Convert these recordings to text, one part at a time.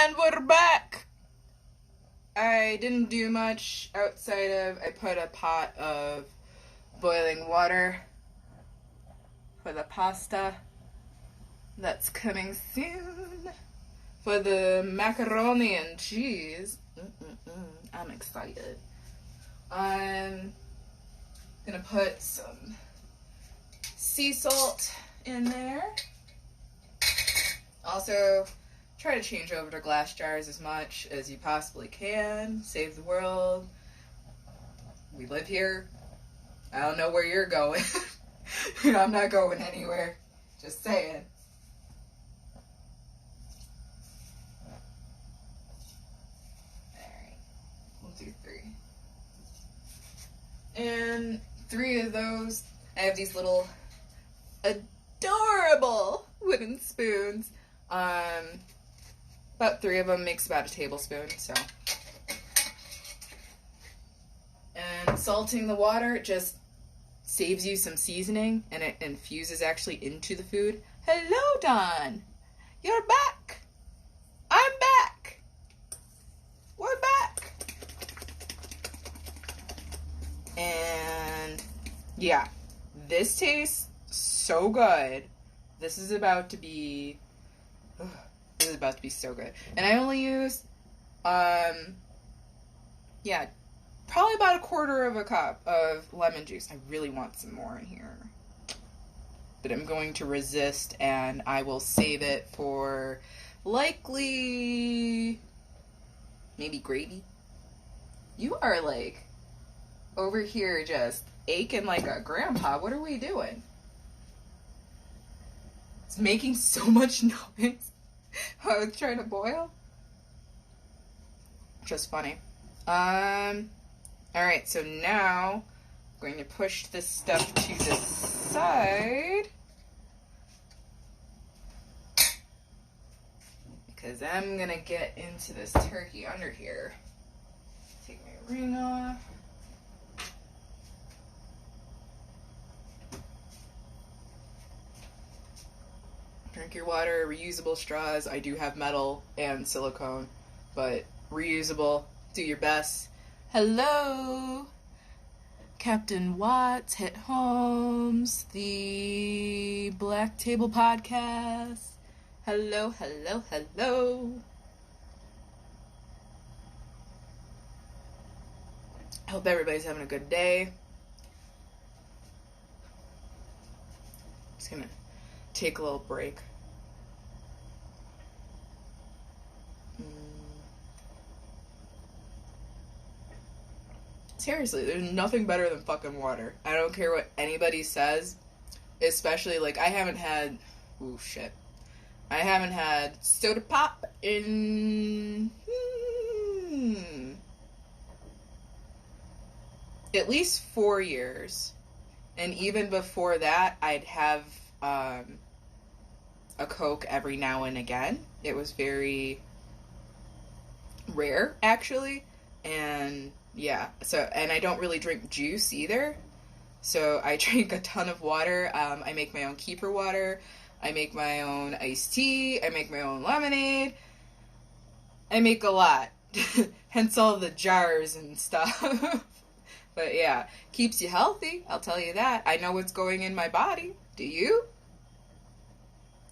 And we're back! I didn't do much outside of I put a pot of boiling water for the pasta that's coming soon. For the macaroni and cheese. I'm excited. I'm gonna put some sea salt in there. Also, try to change over to glass jars as much as you possibly can. Save the world. We live here. I don't know where you're going. I'm not going anywhere. Just saying. Alright. We'll do 3. And 3 of those, I have these little adorable wooden spoons. About 3 of them makes about a tablespoon, so. And salting the water just saves you some seasoning, and it infuses actually into the food. Hello, Don! You're back! I'm back! We're back! And yeah, this tastes so good. This is about to be so good. And I only used, probably about a quarter of a cup of lemon juice. I really want some more in here. But I'm going to resist, and I will save it for likely maybe gravy. You are like over here just aching like a grandpa. What are we doing? It's making so much noise. I was trying to boil. Just funny. Alright, so now I'm going to push this stuff to the side. Because I'm going to get into this turkey under here. Take my ring off. Drink your water, reusable straws. I do have metal and silicone, but reusable. Do your best. Hello, Captain Watts, Hit Holmes, the Black Table Podcast. Hello, hello, hello. I hope everybody's having a good day. Just gonna take a little break. Seriously, there's nothing better than fucking water. I don't care what anybody says. Especially, like, I haven't had soda pop in at least 4 years. And even before that, I'd have a Coke every now and again. It was very rare, actually. And yeah, and I don't really drink juice either. So I drink a ton of water. I make my own keeper water. I make my own iced tea. I make my own lemonade. I make a lot. Hence all the jars and stuff. But yeah, keeps you healthy, I'll tell you that. I know what's going in my body. Do you?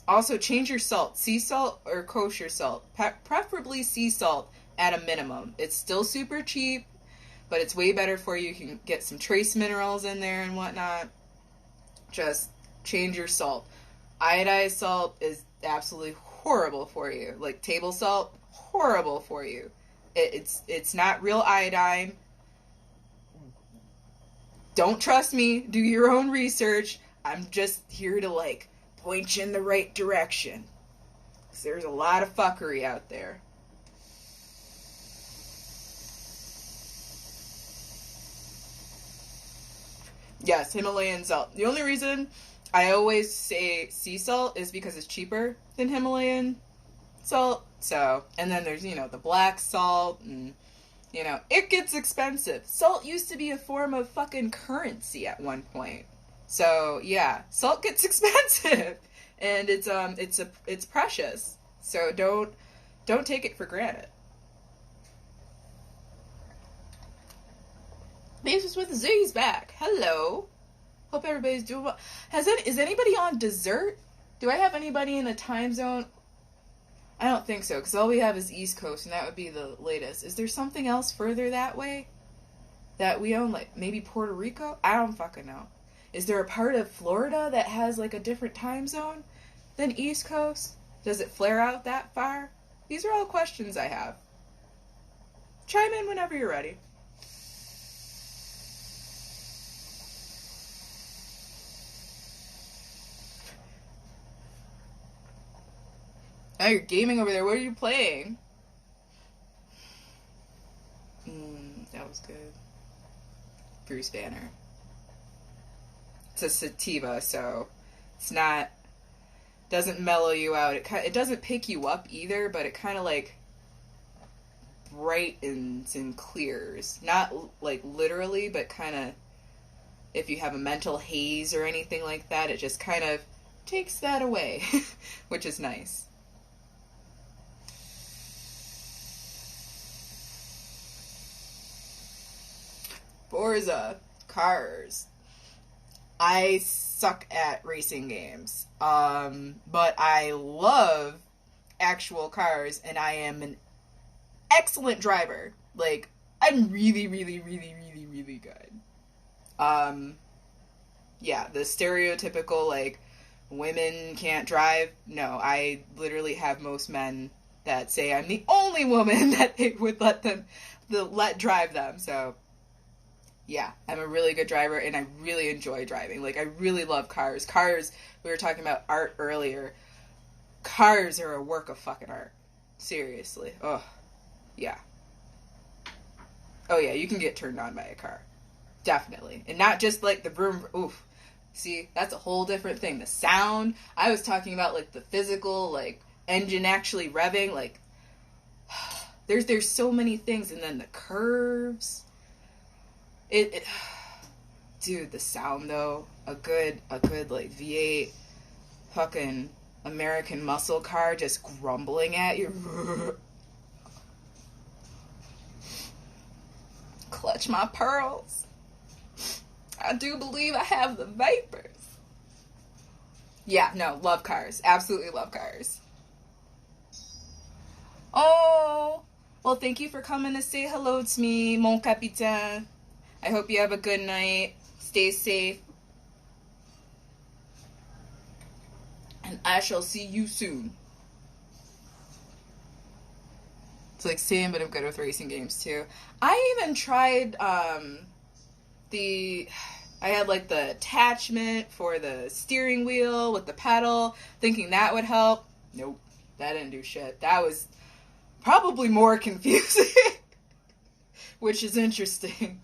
Also, change your salt. Sea salt or kosher salt. Preferably sea salt at a minimum. It's still super cheap, but it's way better for you. You can get some trace minerals in there and whatnot. Just change your salt. Iodized salt is absolutely horrible for you. Like table salt, horrible for you. It's not real iodine. Don't trust me. Do your own research. I'm just here to like point you in the right direction. 'Cause there's a lot of fuckery out there. Yes, Himalayan salt. The only reason I always say sea salt is because it's cheaper than Himalayan salt. So, and then there's, the black salt, and, it gets expensive. Salt used to be a form of fucking currency at one point. So, yeah, salt gets expensive. And it's precious. So don't Don't take it for granted. Basis with Z's back. Hello. Hope everybody's doing well. Is anybody on dessert? Do I have anybody in a time zone? I don't think so, because all we have is East Coast, and that would be the latest. Is there something else further that way that we own? Like, maybe Puerto Rico? I don't fucking know. Is there a part of Florida that has, like, a different time zone than East Coast? Does it flare out that far? These are all questions I have. Chime in whenever you're ready. Oh, you're gaming over there. What are you playing? That was good. Bruce Banner. It's a sativa, so it's not... doesn't mellow you out. It doesn't pick you up either, but it kind of like brightens and clears. Not like literally, but kind of if you have a mental haze or anything like that, it just kind of takes that away, which is nice. Forza, cars. I suck at racing games, but I love actual cars, and I am an excellent driver. Like, I'm really, really, really, really, really good. Yeah, the stereotypical, like, women can't drive. No, I literally have most men that say I'm the only woman that they would let drive them, so... yeah, I'm a really good driver, and I really enjoy driving. Like, I really love cars. Cars, we were talking about art earlier. Cars are a work of fucking art. Seriously. Oh, yeah. Oh, yeah, you can get turned on by a car. Definitely. And not just, like, the vroom, oof. See, that's a whole different thing. The sound. I was talking about, like, the physical, like, engine actually revving. Like, there's so many things. And then the curves. Dude, the sound though, a good like V8 fucking American muscle car just grumbling at you. Clutch my pearls. I do believe I have the vapors. Yeah, no, love cars. Absolutely love cars. Oh, well, thank you for coming to say hello to me, mon capitaine. I hope you have a good night. Stay safe. And I shall see you soon. It's like same, but I'm good with racing games too. I even tried I had like the attachment for the steering wheel with the pedal, thinking that would help. Nope, that didn't do shit. That was probably more confusing, which is interesting.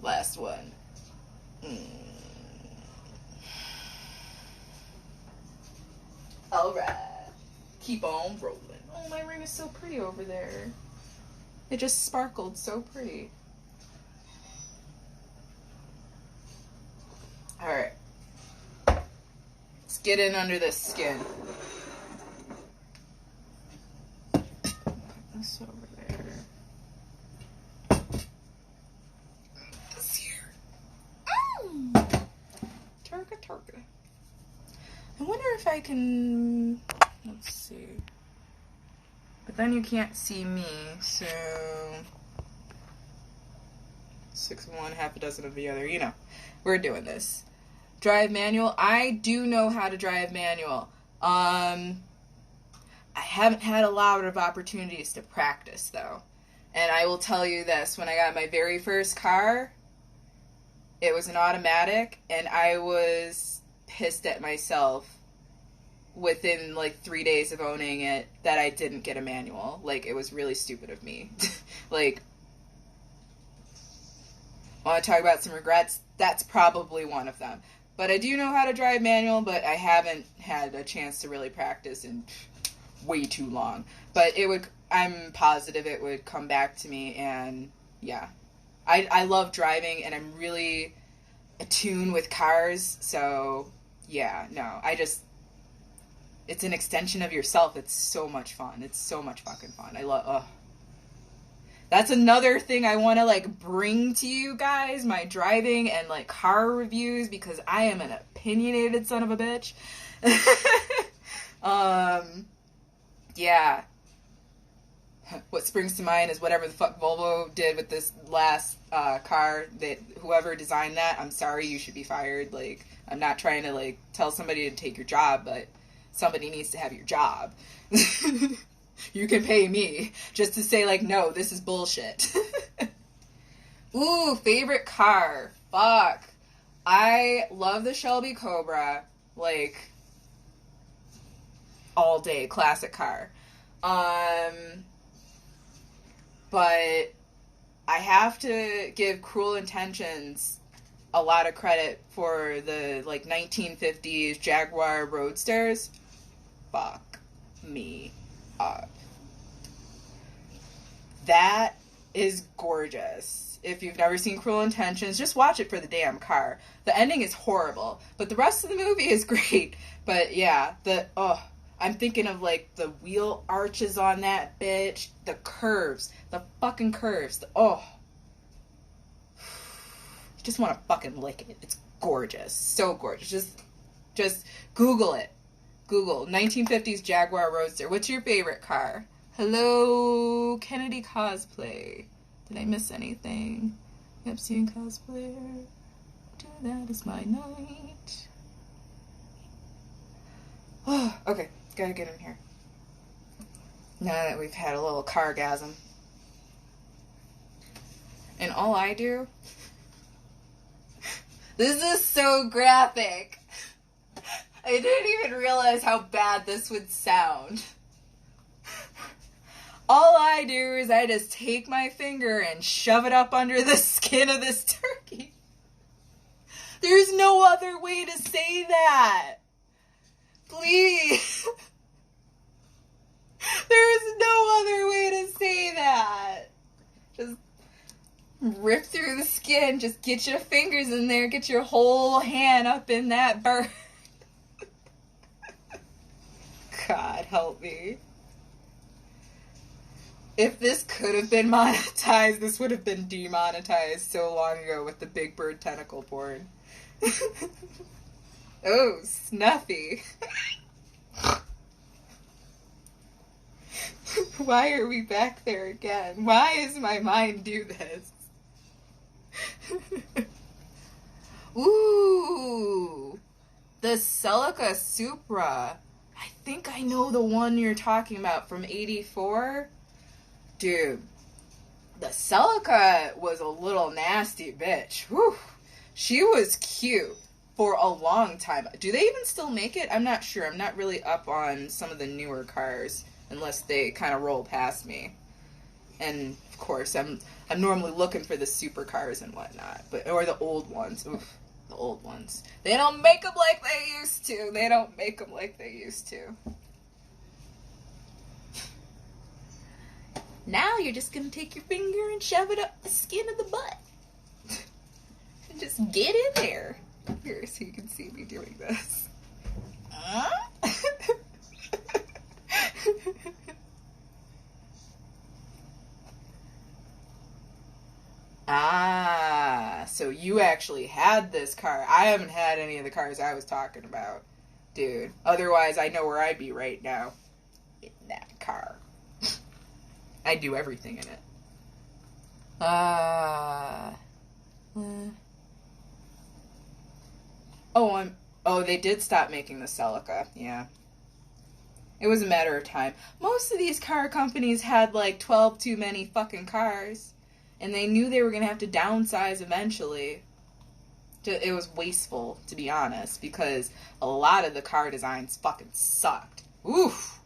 Last one. Alright. Keep on rolling. Oh, my ring is so pretty over there. It just sparkled so pretty. Alright. Let's get in under this skin. Put this over there. Turka. I wonder if I can... let's see. But then you can't see me, so... 6 of one, half a dozen of the other. You know, we're doing this. Drive manual. I do know how to drive manual. I haven't had a lot of opportunities to practice, though. And I will tell you this. When I got my very first car... it was an automatic, and I was pissed at myself within, like, 3 days of owning it that I didn't get a manual. Like, it was really stupid of me. Like, want to talk about some regrets? That's probably one of them. But I do know how to drive manual, but I haven't had a chance to really practice in way too long. But I'm positive it would come back to me, and, yeah. I love driving, and I'm really attune with cars. So yeah, no, it's an extension of yourself. It's so much fun. It's so much fucking fun. I love, that's another thing I want to like bring to you guys, my driving and like car reviews, because I am an opinionated son of a bitch. Yeah. What springs to mind is whatever the fuck Volvo did with this last car. That whoever designed that, I'm sorry, you should be fired. Like, I'm not trying to like tell somebody to take your job, but somebody needs to have your job. You can pay me just to say like, no, this is bullshit. Ooh, favorite car. Fuck. I love the Shelby Cobra, like, all day. Classic car. But I have to give Cruel Intentions a lot of credit for the, like, 1950s Jaguar Roadsters. Fuck me up. That is gorgeous. If you've never seen Cruel Intentions, just watch it for the damn car. The ending is horrible, but the rest of the movie is great. But yeah, I'm thinking of like the wheel arches on that bitch, the curves, the fucking curves. You just want to fucking lick it. It's gorgeous, so gorgeous. Just Google it. Google 1950s Jaguar Roadster. What's your favorite car? Hello, Kennedy Cosplay. Did I miss anything? Yep, seeing cosplayer. That is my night. Oh, okay, gotta get in here. Now that we've had a little cargasm. And all I do... This is so graphic. I didn't even realize how bad this would sound. All I do is I just take my finger and shove it up under the skin of this turkey. There's no other way to say that. Please. There's no other way to say that. Just rip through the skin. Just get your fingers in there. Get your whole hand up in that bird. God help me. If this could have been monetized, this would have been demonetized so long ago with the Big Bird tentacle porn. Oh, Snuffy. Why are we back there again? Why does my mind do this? Ooh, the Celica Supra. I think I know the one you're talking about from 84. Dude, the Celica was a little nasty bitch. Whew. She was cute for a long time. Do they even still make it? I'm not sure. I'm not really up on some of the newer cars unless they kind of roll past me. And of course, I'm normally looking for the supercars and whatnot, or the old ones. Oof, the old ones. They don't make them like they used to. They don't make them like they used to. Now you're just gonna take your finger and shove it up the skin of the butt. And just get in there. Here, so you can see me doing this. So you actually had this car. I haven't had any of the cars I was talking about. Dude, otherwise I know where I'd be right now. In that car. I do everything in it. They did stop making the Celica. Yeah. It was a matter of time. Most of these car companies had like 12 too many fucking cars. And they knew they were going to have to downsize eventually. It was wasteful, to be honest, because a lot of the car designs fucking sucked. Oof.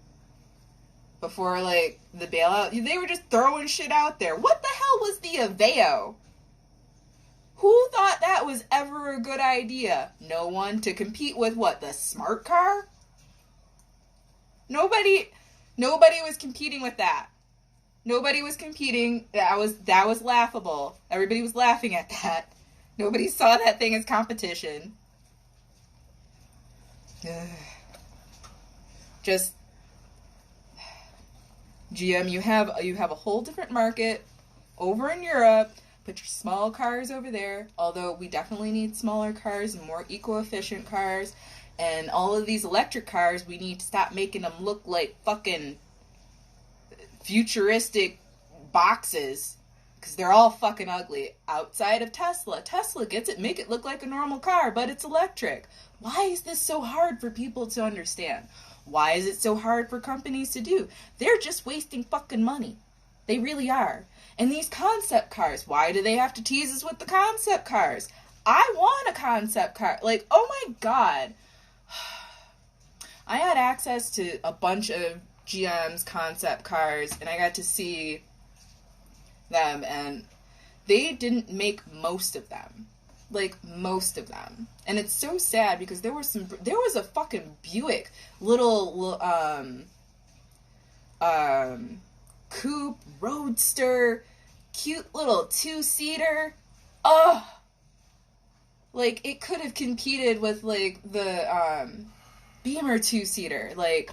Before, like, the bailout, they were just throwing shit out there. What the hell was the Aveo? Who thought that was ever a good idea? No one. To compete with what, the smart car? Nobody was competing with that. Nobody was competing. That was laughable. Everybody was laughing at that. Nobody saw that thing as competition. Just GM, you have a whole different market over in Europe. Put your small cars over there. Although we definitely need smaller cars and more eco-efficient cars. And all of these electric cars, we need to stop making them look like fucking futuristic boxes. Because they're all fucking ugly. Outside of Tesla. Tesla gets it, make it look like a normal car, but it's electric. Why is this so hard for people to understand? Why is it so hard for companies to do? They're just wasting fucking money. They really are. And these concept cars, why do they have to tease us with the concept cars? I want a concept car. Like, oh my god. I had access to a bunch of GM's concept cars, and I got to see them, and they didn't make most of them. Like, most of them. And it's so sad because there was a fucking Buick little coupe roadster, cute little 2-seater. Oh, like it could have competed with like the Beamer 2-seater. Like,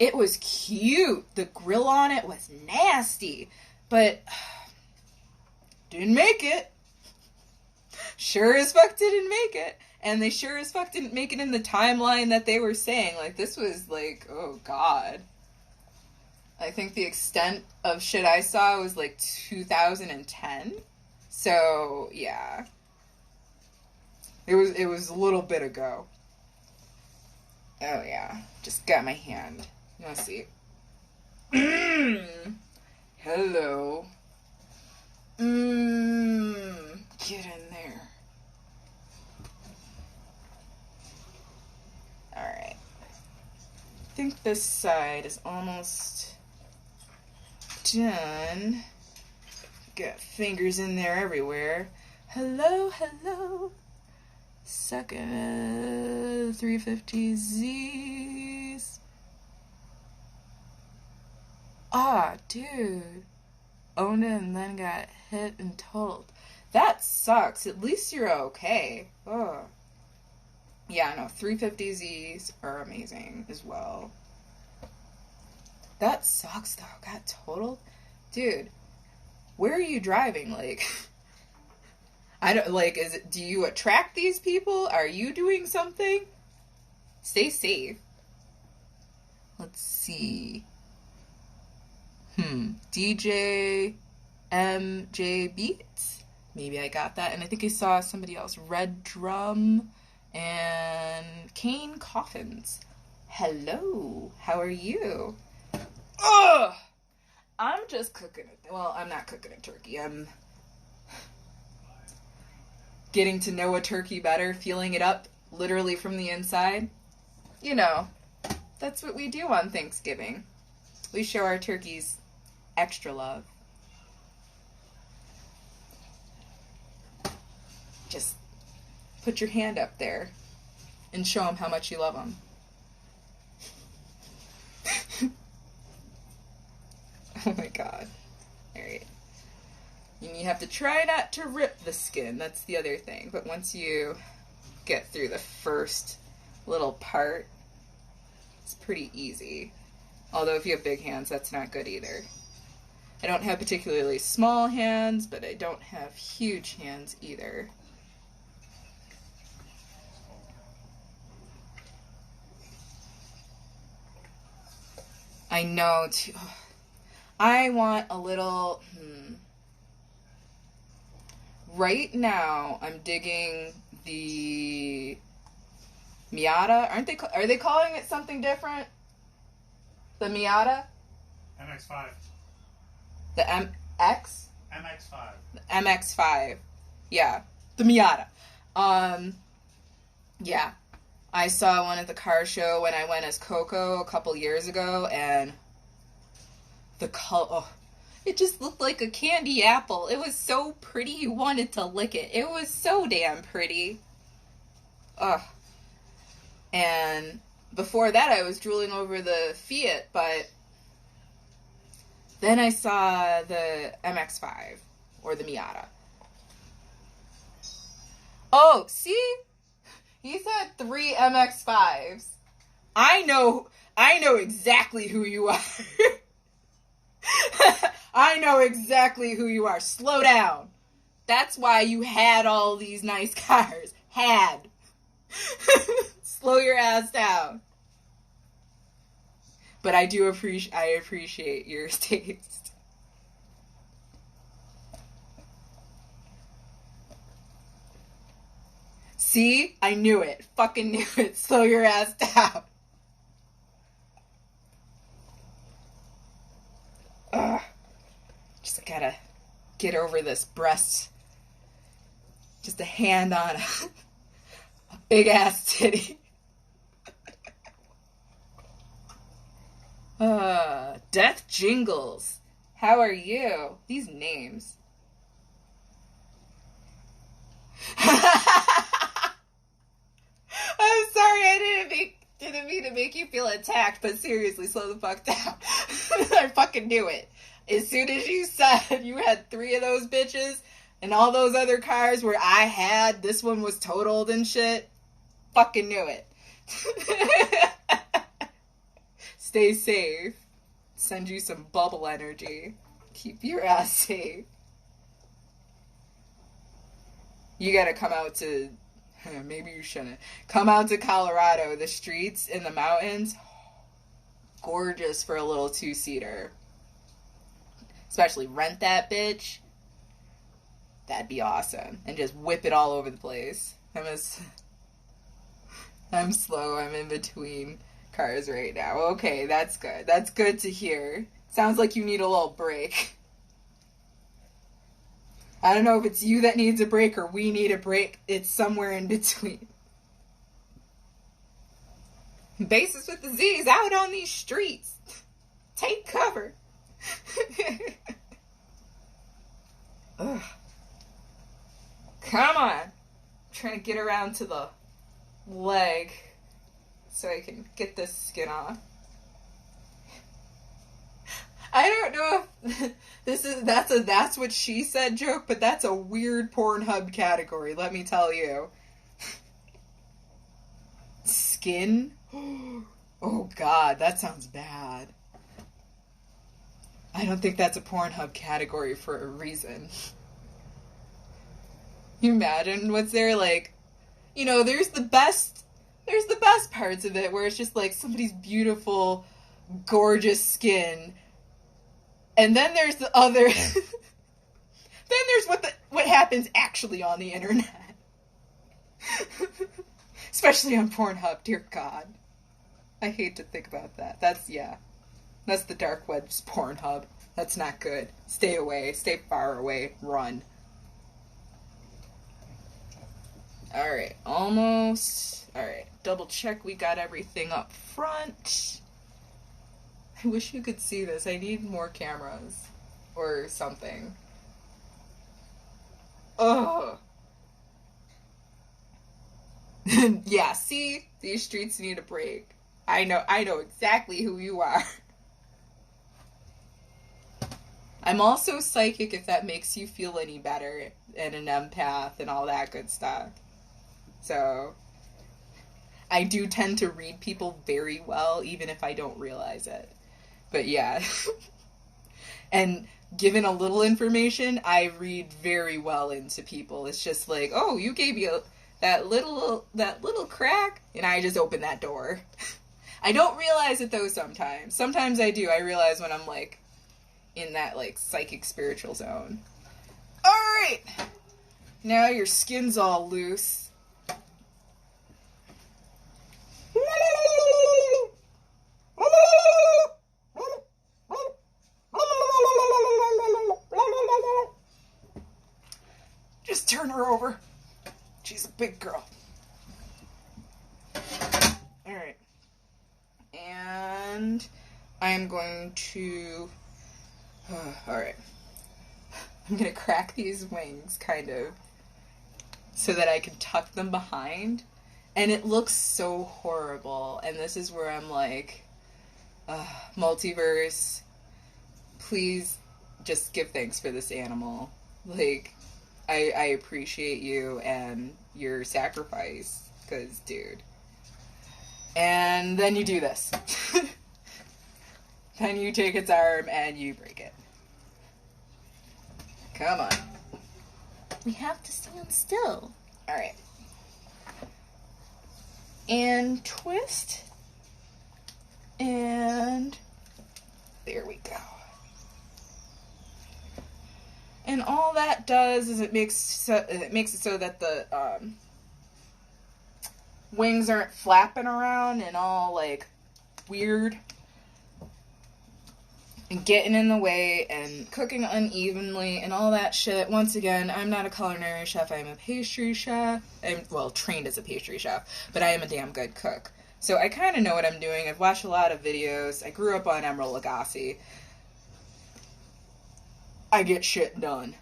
it was cute. The grill on it was nasty, but didn't make it. Sure as fuck didn't make it. And they sure as fuck didn't make it in the timeline that they were saying. Like, this was like, oh god. I think the extent of shit I saw was like 2010. So, yeah. It was a little bit ago. Oh, yeah. Just got my hand. You want to see? Hello. Get in there. Alright. I think this side is almost done. Got fingers in there everywhere. Hello, hello. Second 350Zs. Ah, dude. Owned it and then got hit and totaled. That sucks. At least you're okay. Oh. Yeah, no, 350Zs are amazing as well. That sucks though. Got totaled? Dude, where are you driving? Like, I don't, like, do you attract these people? Are you doing something? Stay safe. Let's see. DJ MJ Beats. Maybe I got that. And I think I saw somebody else. Red Drum and Kane Coffins. Hello. How are you? Ugh! I'm just cooking it. Well, I'm not cooking a turkey. I'm getting to know a turkey better, feeling it up literally from the inside. You know, that's what we do on Thanksgiving. We show our turkeys extra love. Just put your hand up there and show them how much you love them. Oh my god. Alright. And you have to try not to rip the skin. That's the other thing. But once you get through the first little part, it's pretty easy. Although if you have big hands, that's not good either. I don't have particularly small hands, but I don't have huge hands either. I know, too. I want a little... Right now, I'm digging the Miata. Are they calling it something different? The Miata? MX-5. The MX? MX-5. The MX-5. Yeah. The Miata. Yeah. I saw one at the car show when I went as Coco a couple years ago, and the color... Oh, it just looked like a candy apple. It was so pretty you wanted to lick it. It was so damn pretty. Ugh. And before that I was drooling over the Fiat, but then I saw the MX-5, or the Miata. Oh, see? He said 3 MX5s. I know exactly who you are. I know exactly who you are. Slow down. That's why you had all these nice cars. Had. Slow your ass down. But I appreciate your taste. See? I knew it. Fucking knew it. Slow your ass down. Ugh. Just gotta get over this breast. Just a hand on a big ass titty. Death Jingles. How are you? These names. I'm sorry, I didn't mean to make you feel attacked, but seriously, slow the fuck down. I fucking knew it. As soon as you said you had 3 of those bitches and all those other cars where I had, this one was totaled and shit, fucking knew it. Stay safe. Send you some bubble energy. Keep your ass safe. You gotta come out to... Maybe you shouldn't. Come out to Colorado. The streets in the mountains, gorgeous for a little 2-seater. Especially rent that bitch. That'd be awesome. And just whip it all over the place. I'm slow. I'm in between cars right now. Okay, that's good. That's good to hear. Sounds like you need a little break. I don't know if it's you that needs a break or we need a break. It's somewhere in between. Basis with the Z's out on these streets. Take cover. Ugh. Come on. I'm trying to get around to the leg so I can get this skin off. I don't know if that's what she said joke, but that's a weird Pornhub category, let me tell you. Skin? Oh god, that sounds bad. I don't think that's a Pornhub category for a reason. You imagine what's there, like, you know, there's the best parts of it where it's just like somebody's beautiful, gorgeous skin. And then there's the other then there's what happens actually on the internet. Especially on Pornhub, dear God. I hate to think about that. That's the dark web's Pornhub. That's not good. Stay away. Stay far away. Run. Alright, almost. Alright, double check we got everything up front. I wish you could see this. I need more cameras. Or something. Ugh. Yeah, see? These streets need a break. I know exactly who you are. I'm also psychic if that makes you feel any better, and an empath and all that good stuff. So, I do tend to read people very well, even if I don't realize it. But yeah. And given a little information, I read very well into people. It's just like, oh, you gave me that little crack, and I just open that door. I don't realize it though sometimes. Sometimes I do. I realize when I'm like in that like psychic spiritual zone. Alright! Now your skin's all loose. Just turn her over. She's a big girl. Alright. And I am going to... Alright. I'm going to crack these wings, kind of, so that I can tuck them behind. And it looks so horrible. And this is where I'm like, multiverse, please just give thanks for this animal. Like, I appreciate you and your sacrifice, because, dude. And then you do this. Then you take its arm and you break it. Come on. We have to stand still. Alright. And twist. And there we go. And all that does is it makes it so that the wings aren't flapping around and all like weird and getting in the way and cooking unevenly and all that shit. Once again, I'm not a culinary chef. I'm a pastry chef. I'm, well, trained as a pastry chef, but I am a damn good cook. So I kind of know what I'm doing. I've watched a lot of videos. I grew up on Emeril Lagasse. I get shit done.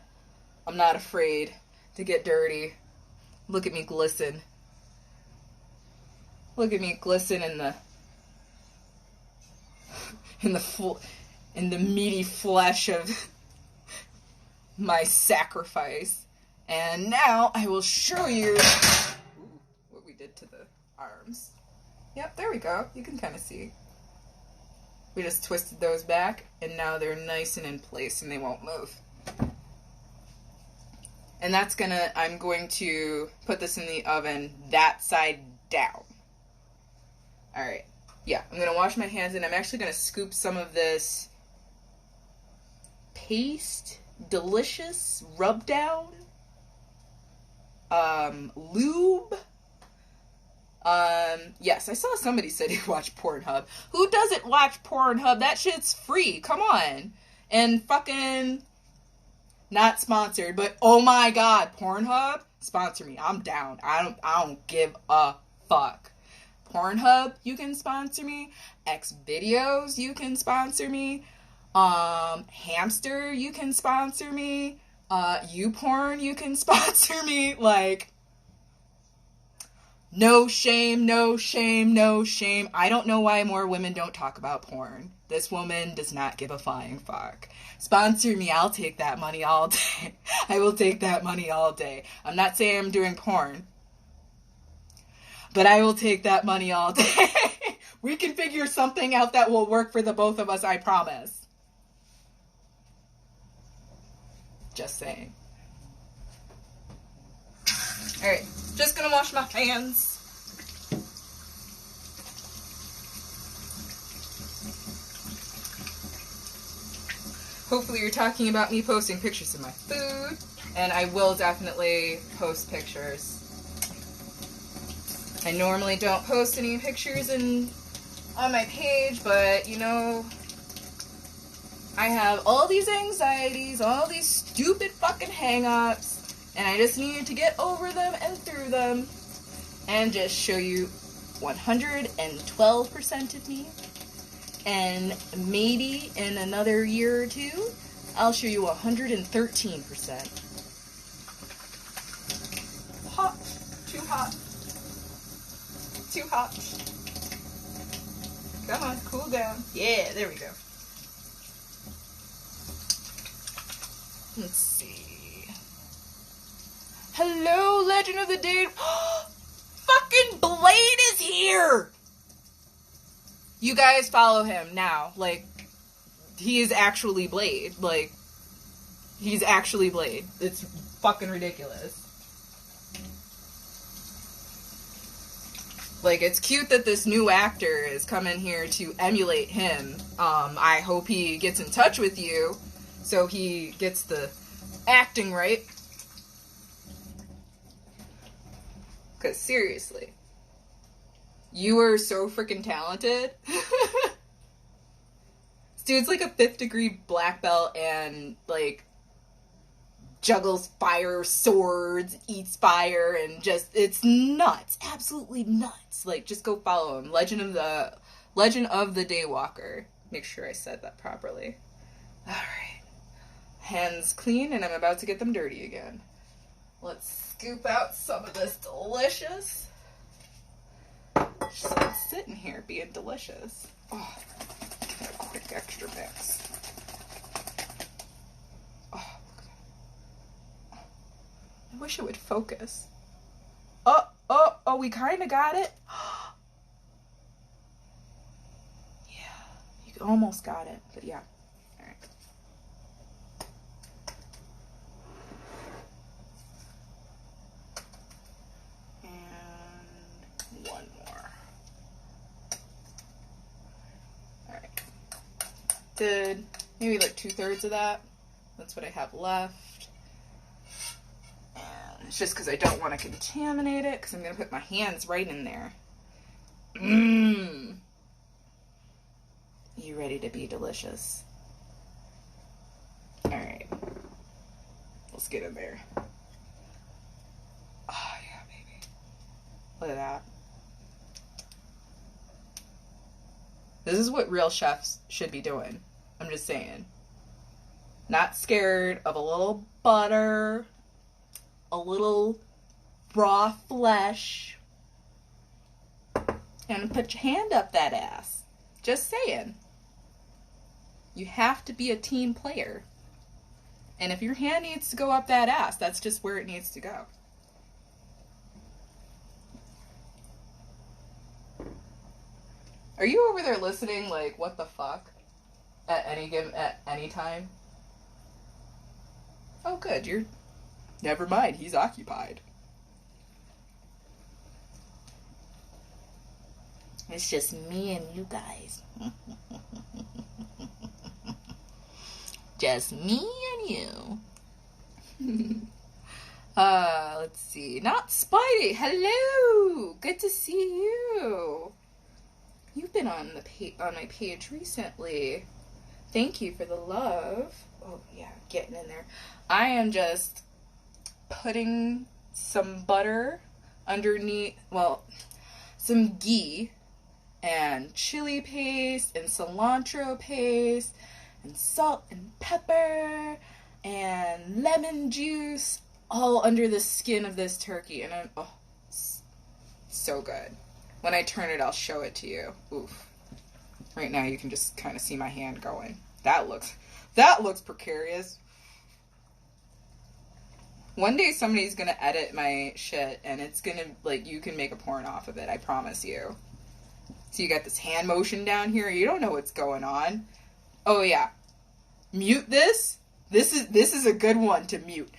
I'm not afraid to get dirty. Look at me glisten. Look at me glisten in the meaty flesh of my sacrifice. And now I will show you what we did to the arms. Yep, there we go. You can kind of see. We just twisted those back, and now they're nice and in place, and they won't move. And I'm going to put this in the oven that side down. Alright. Yeah, I'm going to wash my hands, and I'm actually going to scoop some of this paste, delicious, rub down, lube. Yes, I saw somebody said he watched Pornhub. Who doesn't watch Pornhub? That shit's free. Come on. And fucking not sponsored, but oh my god, Pornhub, sponsor me. I'm down. I don't give a fuck. Pornhub, you can sponsor me. X videos, you can sponsor me. Hamster, you can sponsor me. YouPorn, you can sponsor me. Like, no shame, no shame, no shame. I don't know why more women don't talk about porn. This woman does not give a flying fuck. Sponsor me, I'll take that money all day. I will take that money all day. I'm not saying I'm doing porn, but I will take that money all day. We can figure something out that will work for the both of us, I promise. Just saying. Alright, just gonna wash my hands. Hopefully you're talking about me posting pictures of my food, and I will definitely post pictures. I normally don't post any pictures on my page, but you know, I have all these anxieties, all these stupid fucking hang-ups, and I just needed to get over them and through them and just show you 112% of me. And maybe in another year or two, I'll show you 113%. Hot. Too hot. Too hot. Come on, cool down. Yeah, there we go. Let's see. Hello, Legend of the Day. Fucking Blade is here! You guys follow him now. Like, he is actually Blade. Like, he's actually Blade. It's fucking ridiculous. Like, it's cute that this new actor is coming here to emulate him. I hope he gets in touch with you so he gets the acting right. Because seriously, you are so freaking talented. This dude's like a 5th degree black belt and like juggles fire swords, eats fire, and just, it's nuts. Absolutely nuts. Like, just go follow him. Legend of the Daywalker. Make sure I said that properly. Alright. Hands clean, and I'm about to get them dirty again. Let's scoop out some of this delicious. Just sitting here being delicious. Oh, give it a quick extra mix. Oh, look at that. I wish it would focus. Oh, we kind of got it. Yeah, you almost got it, but yeah. All right. And one more. All right. Did maybe like 2/3 of that. That's what I have left. And it's just because I don't want to contaminate it, because I'm going to put my hands right in there. Mmm. You ready to be delicious? All right. Let's get in there. Oh, yeah, baby. Look at that. This is what real chefs should be doing. I'm just saying. Not scared of a little butter, a little raw flesh, and put your hand up that ass. Just saying. You have to be a team player. And if your hand needs to go up that ass, that's just where it needs to go. Are you over there listening like, what the fuck? At any time? Oh, good. You're... Never mind. He's occupied. It's just me and you guys. Just me and you. Let's see. Not Spidey. Hello. Good to see you. You've been on my page recently. Thank you for the love. Oh yeah, getting in there. I am just putting some butter underneath, well, some ghee and chili paste and cilantro paste and salt and pepper and lemon juice all under the skin of this turkey. And I'm, oh, so good. When I turn it, I'll show it to you. Oof. Right now you can just kind of see my hand going. That looks precarious. One day somebody's gonna edit my shit and it's gonna, like, you can make a porn off of it, I promise you. So you got this hand motion down here, you don't know what's going on. Oh yeah. Mute this. This is a good one to mute.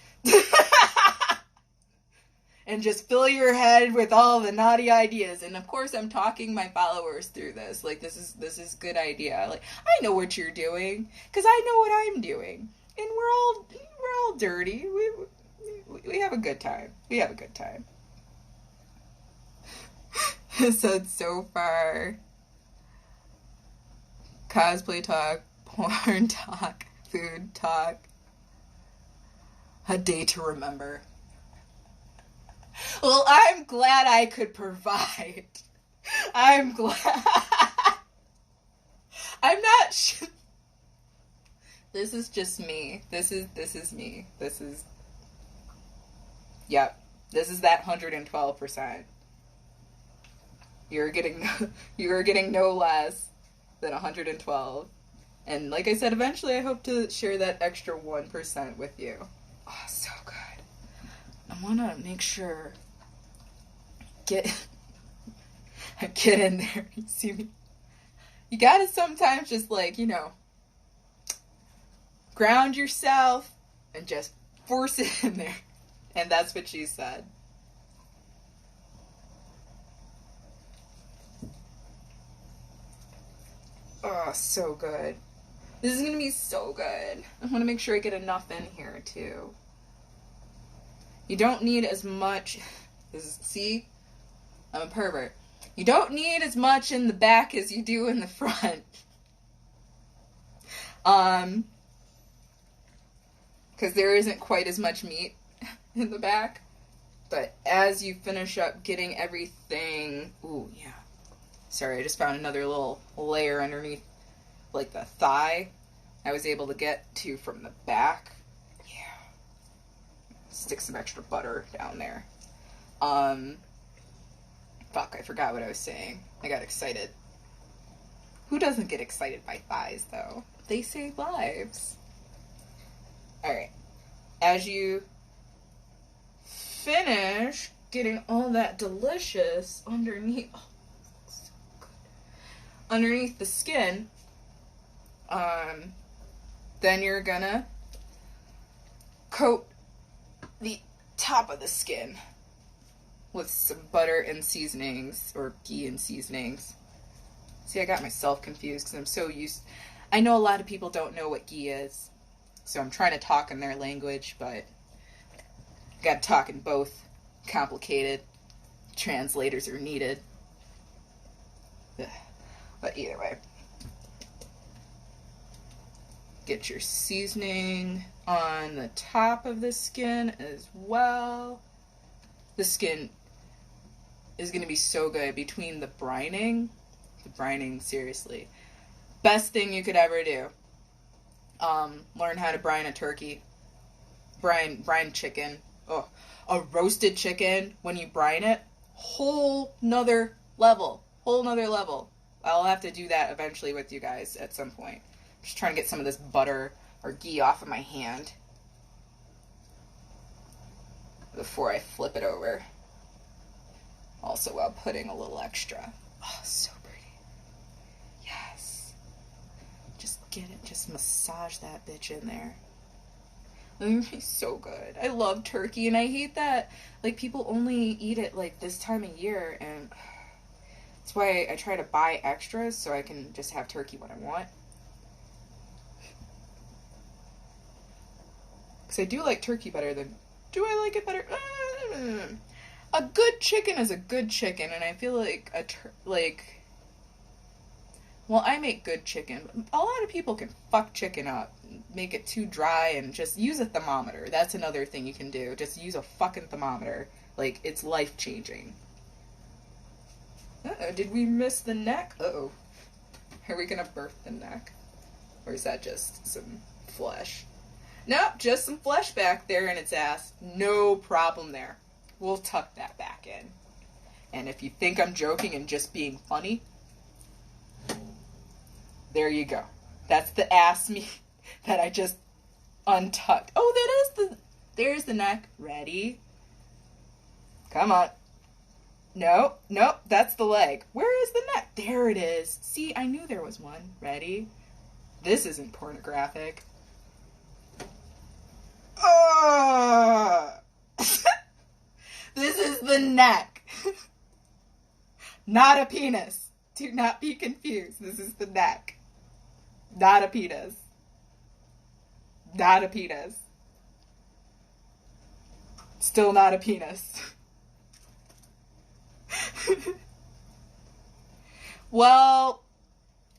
And just fill your head with all the naughty ideas. And of course I'm talking my followers through this. Like, this is good idea. Like, I know what you're doing, because I know what I'm doing. And we're all dirty. We have a good time. We have a good time. So so far, cosplay talk, porn talk, food talk, a day to remember. Well, I'm glad I could provide. I'm glad. I'm not sure. This is just me. This is me. This is... Yep. This is that 112%. You're getting no less than 112. And like I said, eventually I hope to share that extra 1% with you. Oh, so good. I want to make sure get in there. You see me? You gotta sometimes just, like, you know, ground yourself and just force it in there. And that's what she said. Oh, so good. This is gonna be so good. I want to make sure I get enough in here too. You don't need as much. See? I'm a pervert. You don't need as much in the back as you do in the front. Because there isn't quite as much meat in the back. But as you finish up getting everything... Ooh, yeah. Sorry, I just found another little layer underneath, like, the thigh. I was able to get to from the back. Stick some extra butter down there. Fuck, I forgot what I was saying. I got excited. Who doesn't get excited by thighs, though? They save lives. Alright. As you finish getting all that delicious underneath, oh, so good, underneath the skin, then you're gonna coat the top of the skin with some butter and seasonings, or ghee and seasonings. See, I got myself confused because I'm so used. I know a lot of people don't know what ghee is, so I'm trying to talk in their language, but I gotta talk in both. Complicated. Translators are needed. Ugh. But either way. Get your seasoning on the top of the skin as well. The skin is going to be so good between the brining. The brining, seriously. Best thing you could ever do. Learn how to brine a turkey. Brine chicken. Oh, a roasted chicken, when you brine it, whole nother level. Whole nother level. I'll have to do that eventually with you guys at some point. Just trying to get some of this butter or ghee off of my hand before I flip it over. Also while putting a little extra. Oh, so pretty. Yes. Just get it. Just massage that bitch in there. It's so good. I love turkey, and I hate that, like, people only eat it, like, this time of year, and that's why I try to buy extras so I can just have turkey when I want. Because I do like turkey better than... Do I like it better? A good chicken is a good chicken, and I feel like well, I make good chicken, but a lot of people can fuck chicken up, make it too dry, and just use a thermometer. That's another thing you can do. Just use a fucking thermometer. Like, it's life-changing. Uh-oh, did we miss the neck? Uh-oh. Are we gonna birth the neck? Or is that just some flesh? Nope, just some flesh back there in its ass. No problem there. We'll tuck that back in. And if you think I'm joking and just being funny, there you go. That's the ass meat that I just untucked. Oh, there's the neck. Ready? Come on. No, that's the leg. Where is the neck? There it is. See, I knew there was one. Ready? This isn't pornographic. Oh! This is the neck. Not a penis. Do not be confused. This is the neck. Not a penis. Not a penis. Still not a penis. Well,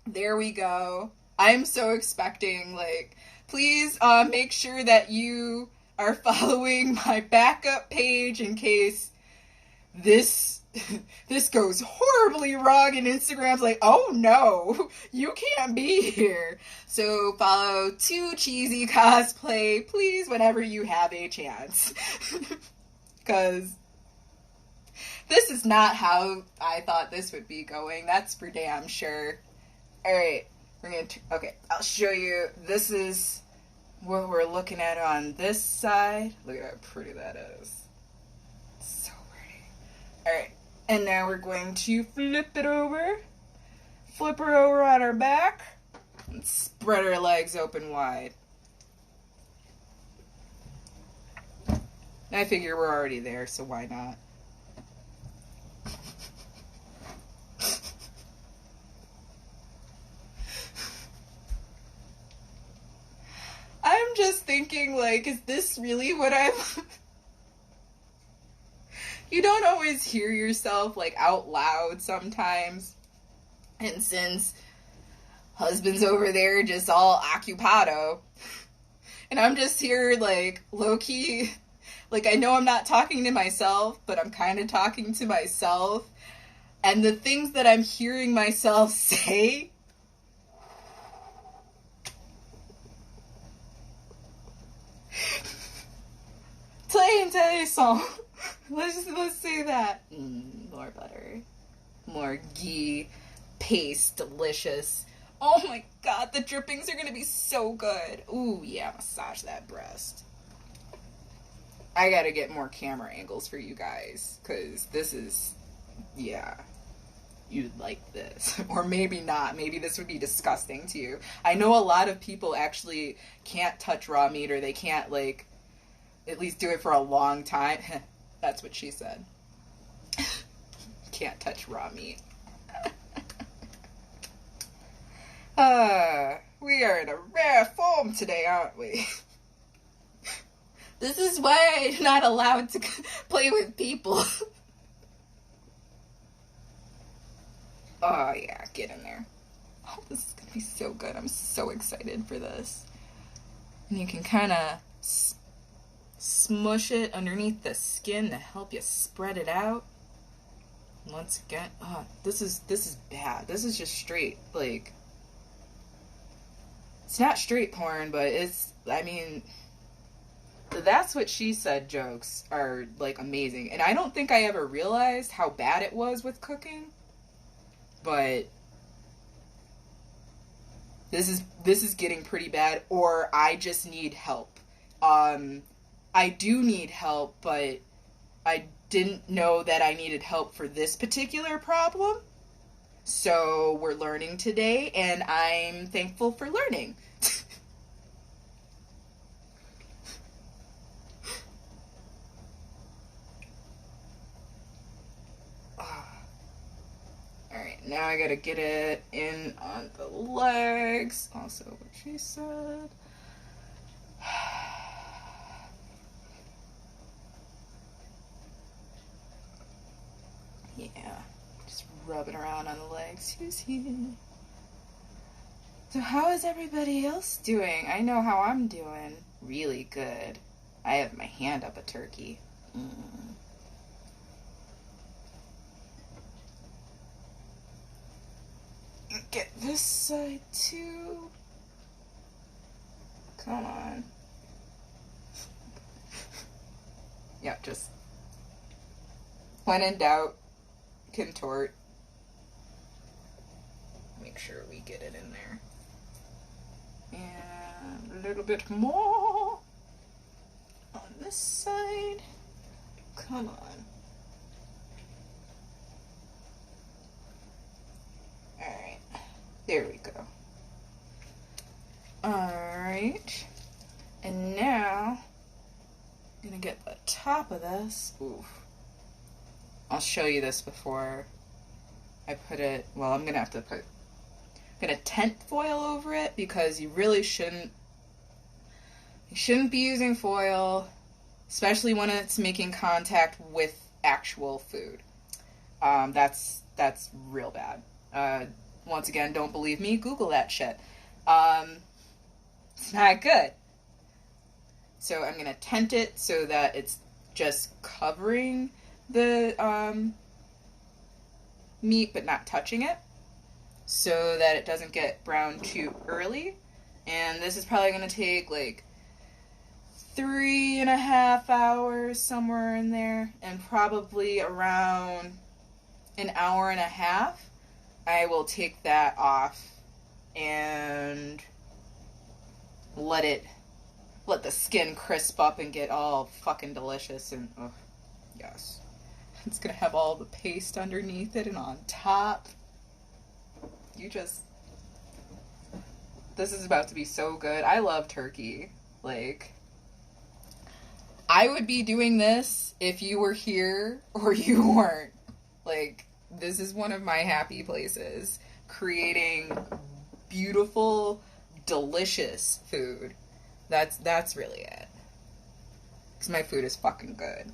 there we go. I'm so expecting, like, please make sure that you are following my backup page in case this goes horribly wrong and Instagram's like, oh no, you can't be here. So follow 2 Cheesy Cosplay, please, whenever you have a chance. Because this is not how I thought this would be going. That's for damn sure. Alright, okay, I'll show you. This is what we're looking at on this side. Look at how pretty that is. So pretty. Alright. And now we're going to flip it over. Flip her over on her back. And spread her legs open wide. I figure we're already there, so why not? I'm just thinking, like, is this really what I'm... You don't always hear yourself, like, out loud sometimes. And since husband's over there just all occupado, and I'm just here, like, low-key, like, I know I'm not talking to myself, but I'm kind of talking to myself. And the things that I'm hearing myself say... Intéressant. Let's say that. More butter. More ghee. Paste. Delicious. Oh my god, the drippings are gonna be so good. Ooh, yeah, massage that breast. I gotta get more camera angles for you guys, because this is, yeah, you'd like this. Or maybe not. Maybe this would be disgusting to you. I know a lot of people actually can't touch raw meat, or they can't, like, at least do it for a long time. That's what she said. Can't touch raw meat. We are in a rare form today, aren't we? This is why I'm not allowed to play with people. Oh, yeah, get in there. Oh, this is going to be so good. I'm so excited for this. And you can kind of smush it underneath the skin to help you spread it out. Once again, oh, this is bad. This is just straight, like, it's not straight porn, but it's, I mean, that's what she said jokes are, like, amazing. And I don't think I ever realized how bad it was with cooking, but this is getting pretty bad, or I just need help. I do need help, but I didn't know that I needed help for this particular problem. So we're learning today, and I'm thankful for learning. Alright, now I gotta get it in on the legs. Also what she said. Yeah, just rubbing around on the legs. Who's here? So how is everybody else doing? I know how I'm doing. Really good. I have my hand up a turkey. Get this side too. Come on. Yeah, just when in doubt, contort. Make sure we get it in there. And a little bit more on this side. Come on. Alright. There we go. Alright. And now, I'm gonna get the top of this. Oof. I'll show you this before I put it, well, I'm gonna tent foil over it, because you really shouldn't be using foil, especially when it's making contact with actual food. That's real bad. Once again, don't believe me, Google that shit. It's not good. So I'm gonna tent it so that it's just covering the meat but not touching it, so that it doesn't get brown too early. And this is probably going to take like 3.5 hours, somewhere in there, and probably around an hour and a half I will take that off and let the skin crisp up and get all fucking delicious. And oh yes, it's gonna have all the paste underneath it and on top. This is about to be so good. I love turkey. Like, I would be doing this if you were here or you weren't. Like, this is one of my happy places. Creating beautiful, delicious food. That's really it. Because my food is fucking good.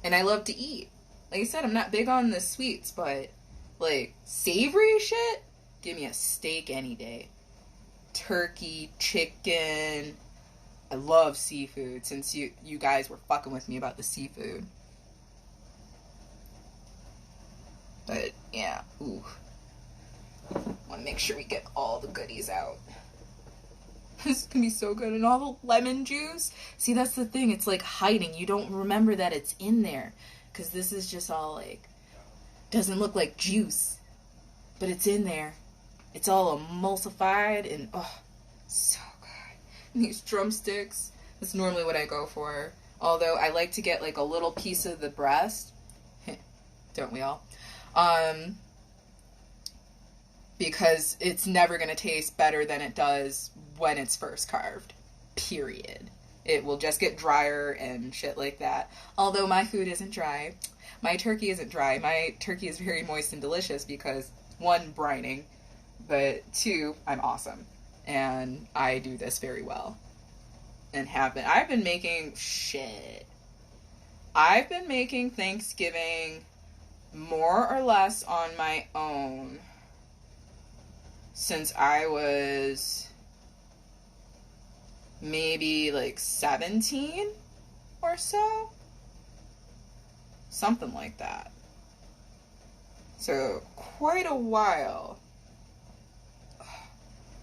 And I love to eat. Like I said, I'm not big on the sweets, but, like, savory shit? Give me a steak any day. Turkey, chicken. I love seafood, since you guys were fucking with me about the seafood. But, yeah, ooh. Want to make sure we get all the goodies out. This is gonna be so good. And all the lemon juice. See, that's the thing. It's like hiding. You don't remember that it's in there. Because this is just all like, doesn't look like juice. But it's in there. It's all emulsified and, oh, so good. And these drumsticks, That's normally what I go for. Although I like to get like a little piece of the breast. Don't we all? Because it's never going to taste better than it does when it's first carved. Period. It will just get drier and shit like that. Although my food isn't dry. My turkey isn't dry. My turkey is very moist and delicious because, one, brining, but two, I'm awesome. And I do this very well. And have been. I've been making shit. I've been making Thanksgiving more or less on my own since I was maybe like 17 or so. Something like that. So, quite a while.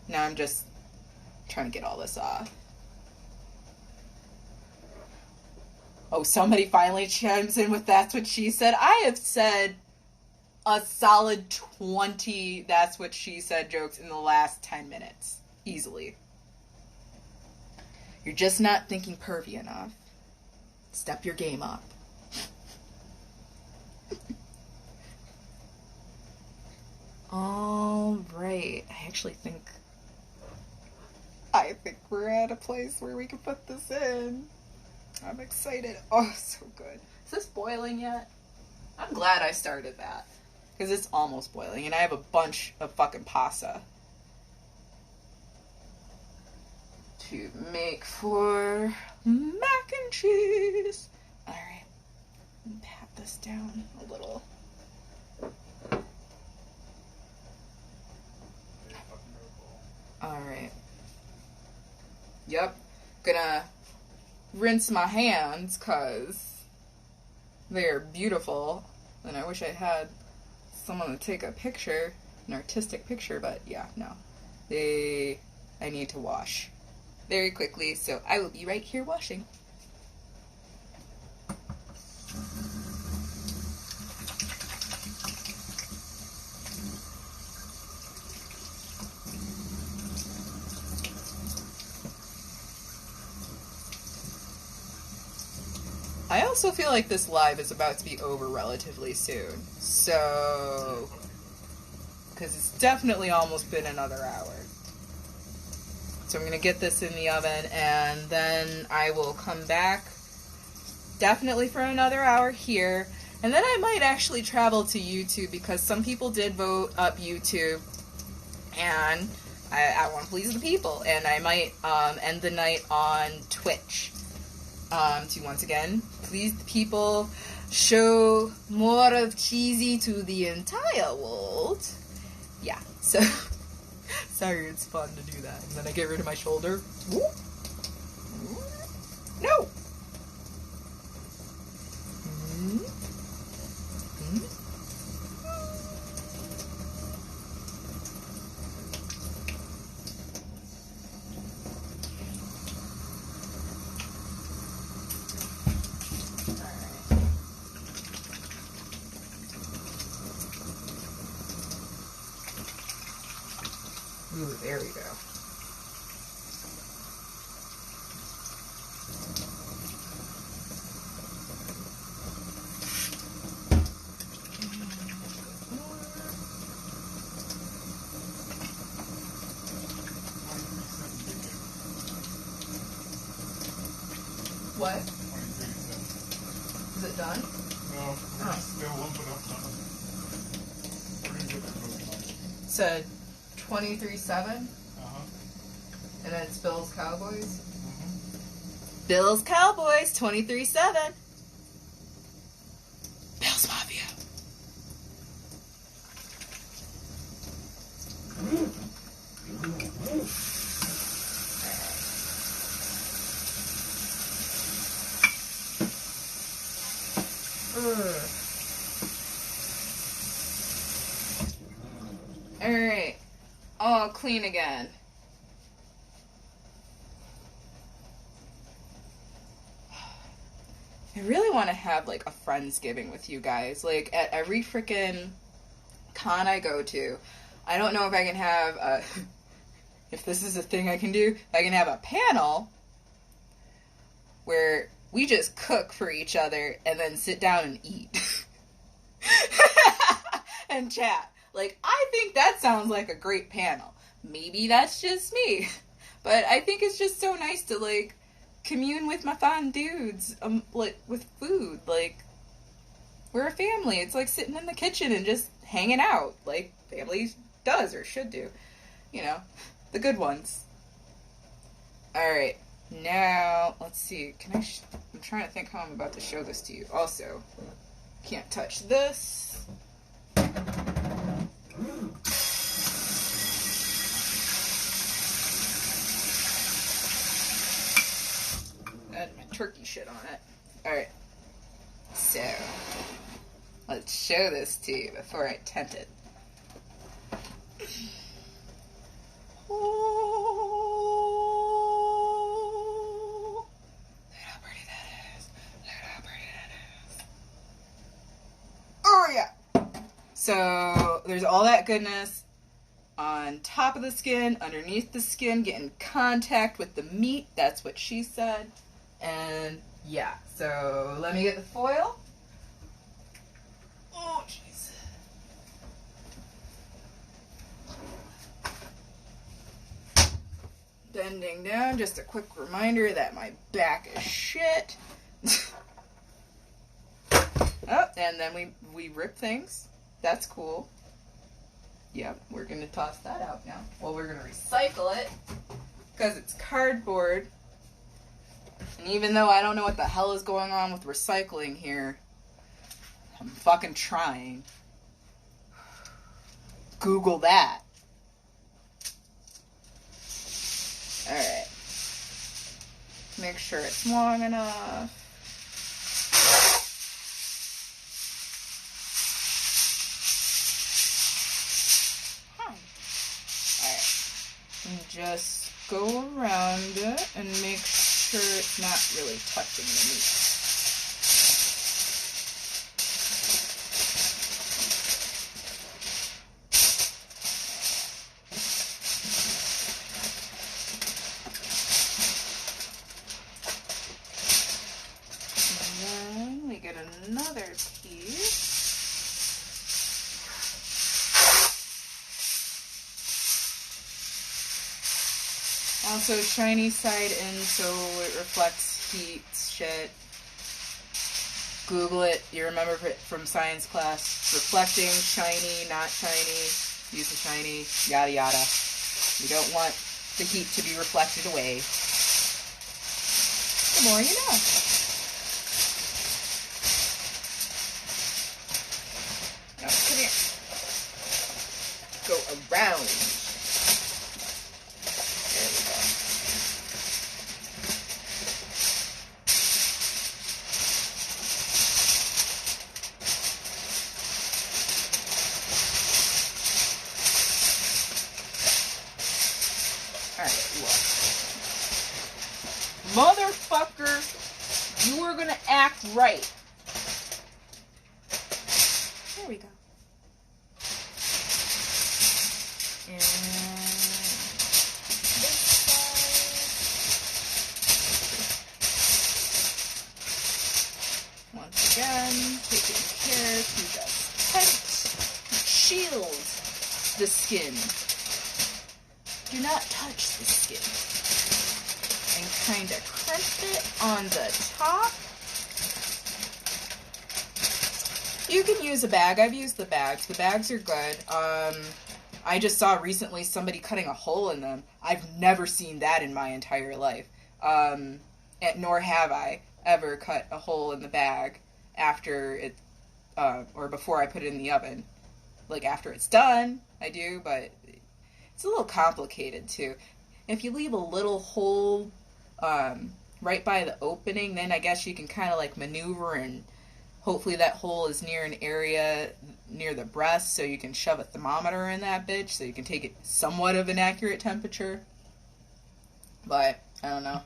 Now I'm just trying to get all this off. Oh, somebody finally chimes in with that's what she said. I have said a solid 20 that's what she said jokes in the last 10 minutes. Easily. You're just not thinking pervy enough. Step your game up. All right. I actually think we're at a place where we can put this in. I'm excited. Oh, so good. Is this boiling yet? I'm glad I started that. Because it's almost boiling. And I have a bunch of fucking pasta to make for mac and cheese. Alright. Pat this down a little. Alright. Yep. Gonna rinse my hands because they're beautiful. And I wish I had someone to take a picture, an artistic picture, but yeah, no. I need to wash very quickly, so I will be right here washing. I also feel like this live is about to be over relatively soon. So, because it's definitely almost been another hour. So I'm going to get this in the oven and then I will come back definitely for another hour here. And then I might actually travel to YouTube because some people did vote up YouTube. And I want to please the people. And I might end the night on Twitch. To once again please the people, show more of cheesy to the entire world. Yeah, so sorry, it's fun to do that. And then I get rid of my shoulder. No. Ooh, there we go. What? Is it done? No, still one put up on it. We're gonna get that moving on. Said 23-7, Uh-huh. and then it's Bills Cowboys. Mm-hmm. Bills Cowboys 23-7. Bills Mafia. Alright. All clean again. I really want to have like a Friendsgiving with you guys. Like at every freaking con I go to. I don't know if I can have if this is a thing I can do, I can have a panel where we just cook for each other and then sit down and eat. And chat. Like, I think that sounds like a great panel. Maybe that's just me. But I think it's just so nice to, like, commune with my fine dudes, like, with food. Like, we're a family. It's like sitting in the kitchen and just hanging out, like family does or should do. You know, the good ones. Alright, now, let's see. I'm trying to think how I'm about to show this to you. Also, can't touch this. That my turkey shit on it. Alright. So, let's show this to you before I tent it. Oh, look how pretty that is. Look how pretty that is. Oh, yeah. So, there's all that goodness on top of the skin, underneath the skin, get in contact with the meat. That's what she said. And yeah, so let me get the foil. Oh, jeez. Bending down, just a quick reminder that my back is shit. Oh, and then we rip things. That's cool. Yep, we're going to toss that out now. Well, we're going to recycle it because it's cardboard. And even though I don't know what the hell is going on with recycling here, I'm fucking trying. Google that. Alright. Make sure it's long enough. And just go around it and make sure it's not really touching the meat. And then we get another piece. Also, shiny side in so it reflects heat shit. Google it. You remember it from science class. Reflecting, shiny, not shiny, use the shiny, yada yada. You don't want the heat to be reflected away. The more you know. Now, come here. Go around. Motherfucker, you are gonna act right. There we go. And this side. Once again, taking care to just tight shield the skin. Do not touch the skin. And kind of crimp it on the top. You can use a bag. I've used the bags. The bags are good. I just saw recently somebody cutting a hole in them. I've never seen that in my entire life. Nor have I ever cut a hole in the bag after it, or before I put it in the oven. Like after it's done, I do, but it's a little complicated too. If you leave a little hole right by the opening, then I guess you can kind of like maneuver, and hopefully that hole is near an area near the breast, so you can shove a thermometer in that bitch so you can take it somewhat of an accurate temperature. But I don't know.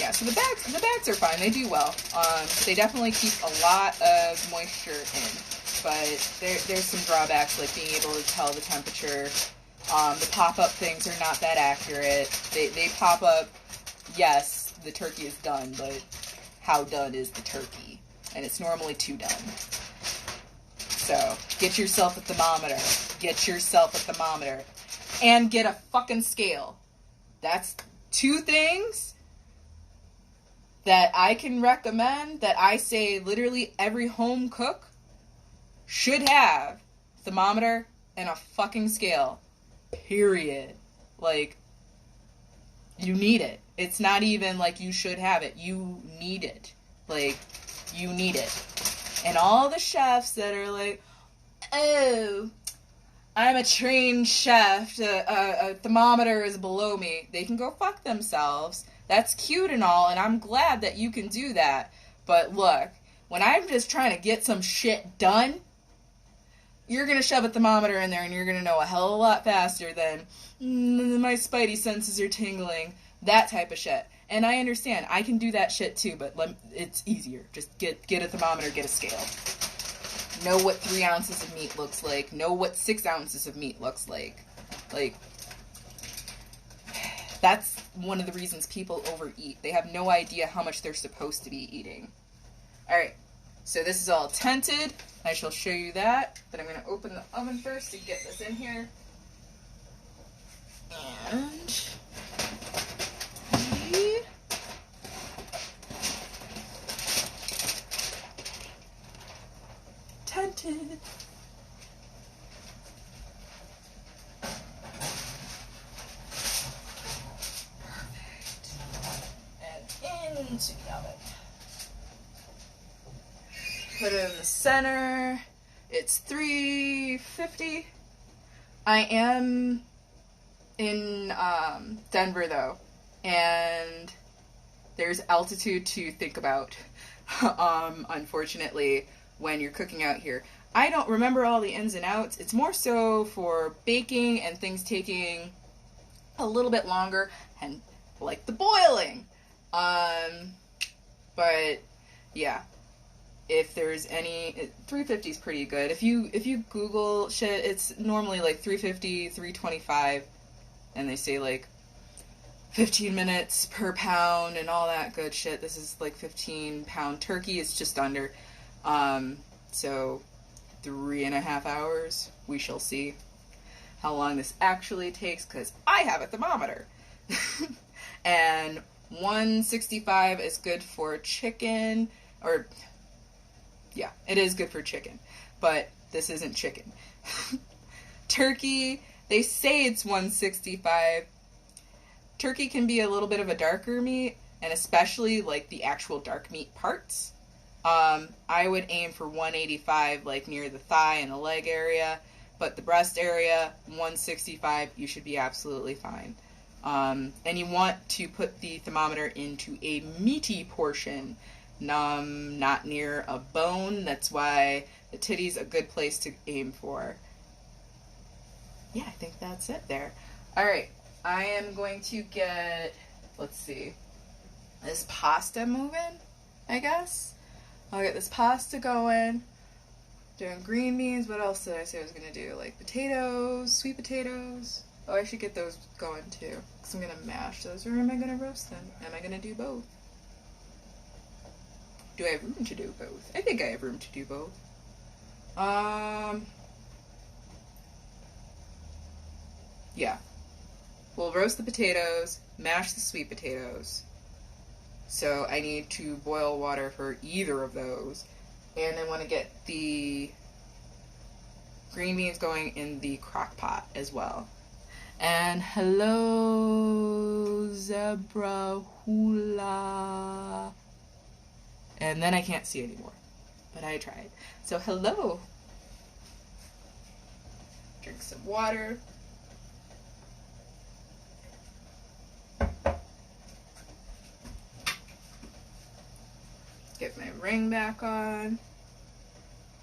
Yeah, so the bags are fine. They do well. They definitely keep a lot of moisture in, but there's some drawbacks, like being able to tell the temperature. The pop-up things are not that accurate. They pop up yes, the turkey is done, but how done is the turkey? And it's normally too done. So, get yourself a thermometer. Get yourself a thermometer. And get a fucking scale. That's 2 things that I can recommend that I say literally every home cook should have. Thermometer and a fucking scale. Period. Like, you need it. It's not even like you should have it. You need it. Like, you need it. And all the chefs that are like, oh, I'm a trained chef, a thermometer is below me, they can go fuck themselves. That's cute and all, and I'm glad that you can do that. But look, when I'm just trying to get some shit done, you're going to shove a thermometer in there and you're going to know a hell of a lot faster than, my spidey senses are tingling, that type of shit. And I understand, I can do that shit too, but it's easier. Just get a thermometer, get a scale. Know what 3 ounces of meat looks like. Know what 6 ounces of meat looks like. Like, that's one of the reasons people overeat. They have no idea how much they're supposed to be eating. Alright, so this is all tented. I shall show you that. But I'm going to open the oven first to get this in here. And tented. Perfect. And into the oven. Put it in the center. It's 350. I am in Denver though, and there's altitude to think about. Unfortunately, when you're cooking out here, I don't remember all the ins and outs. It's more so for baking and things taking a little bit longer, and like the boiling. But yeah, if there's any, 350 is pretty good. If you Google shit, it's normally like 350, 325, and they say like 15 minutes per pound and all that good shit. This is like 15-pound turkey. It's just under. So 3.5 hours. We shall see how long this actually takes, because I have a thermometer. And 165 is good for chicken, or yeah, it is good for chicken, but this isn't chicken. Turkey, they say it's 165. Turkey can be a little bit of a darker meat, and especially like the actual dark meat parts. I would aim for 185, like near the thigh and the leg area, but the breast area, 165, you should be absolutely fine. And you want to put the thermometer into a meaty portion, not near a bone. That's why the titty's a good place to aim for. Yeah, I think that's it there. Alright, I am going to get, let's see, this pasta moving, I guess. I'll get this pasta going. Doing green beans. What else did I say I was going to do? Like potatoes, sweet potatoes. Oh, I should get those going too, because I'm going to mash those. Or am I going to roast them? Am I going to do both? Do I have room to do both? I think I have room to do both. Yeah. We'll roast the potatoes, mash the sweet potatoes. So I need to boil water for either of those. And I want to get the green beans going in the crock pot as well. And hello, zebra hula. And then I can't see anymore. But I tried. So hello. Drink some water. Get my ring back on.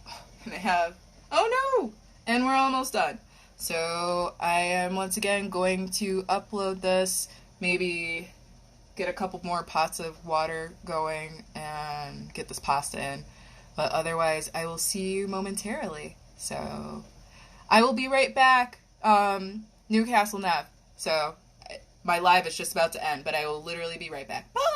Oh, and I have, oh no! And we're almost done. So I am once again going to upload this, maybe get a couple more pots of water going and get this pasta in. But otherwise, I will see you momentarily. So I will be right back. Newcastle Nev. So My live is just about to end, but I will literally be right back. Bye!